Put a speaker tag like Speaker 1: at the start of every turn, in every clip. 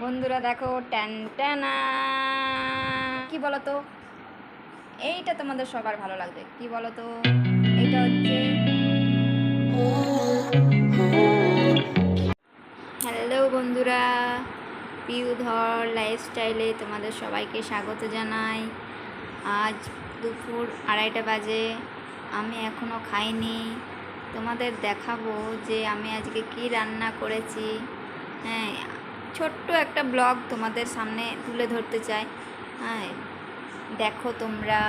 Speaker 1: বন্ধুরা দেখো ট্যান ট্যানা, কি বলো তো? এইটা তোমাদের সবার ভালো লাগবে। কি বলো তো? এইটা হচ্ছে হ্যালো বন্ধুরা, পিউধর লাইফস্টাইলে তোমাদের সবাইকে স্বাগত জানাই। আজ দুপুর 2:30 বাজে, আমি এখনও খাইনি। তোমাদের দেখাবো যে আমি আজকে কি রান্না করেছি। হ্যাঁ, ছোট্ট একটা ব্লগ তোমাদের সামনে তুলে ধরতে চাই। হ্যাঁ, দেখো তোমরা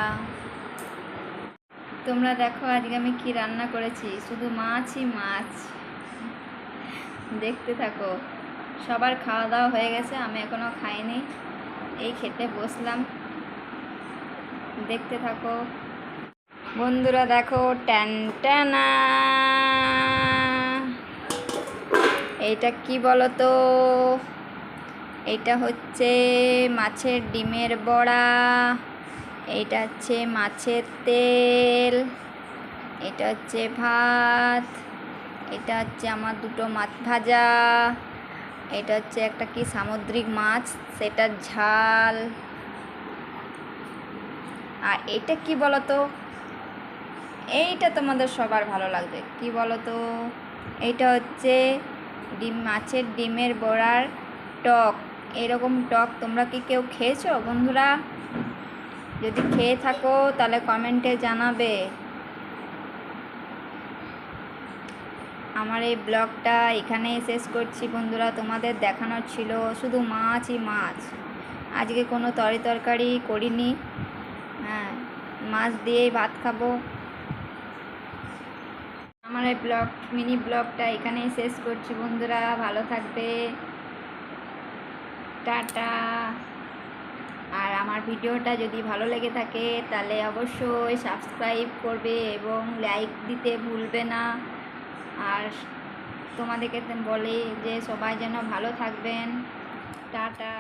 Speaker 1: দেখো আজকে আমি কি রান্না করেছি। শুধু মাছই মাছ, দেখতে থাকো। সবার খাওয়া দাওয়া হয়ে গেছে, আমি এখনও খাইনি। এই খেতে বসলাম, দেখতে থাকো বন্ধুরা। দেখো ট্যান ট্যানা, এইটা কি বলো তো? এটা হচ্ছে মাছের ডিমের বড়া, এটা হচ্ছে মাছের তেল, এটা হচ্ছে ভাত, এটা হচ্ছে আমার দুটো মাছ ভাজা, এটা হচ্ছে একটা কি সামুদ্রিক মাছ, সেটার ঝাল। আর এটা কি বলো তো? এইটা তোমাদের সবার ভালো লাগবে। কি বলো তো? এইটা হচ্ছে মাছের ডিমের বড়ার টক। এরকম টক তোমরা কি কেউ খেয়েছো বন্ধুরা? যদি খেয়ে থাকো তাহলে কমেন্টে জানাবে। আমার এই ব্লগটা এখানেই শেষ করছি বন্ধুরা। তোমাদের দেখানোর ছিল শুধু মাছই মাছ। আজকে কোনো তরকারি করিনি। হ্যাঁ, মাছ দিয়েই ভাত খাবো। আমার এই মিনি ব্লগটা এখানেই শেষ করছি বন্ধুরা। ভালো থাকবে, টাটা। আর আমার ভিডিওটা যদি ভালো লেগে থাকে তাহলে অবশ্যই সাবস্ক্রাইব করবে এবং লাইক দিতে ভুলবে না। আর তোমাদেরকে বলি যে সবাই যেন ভালো থাকবেন। টাটা।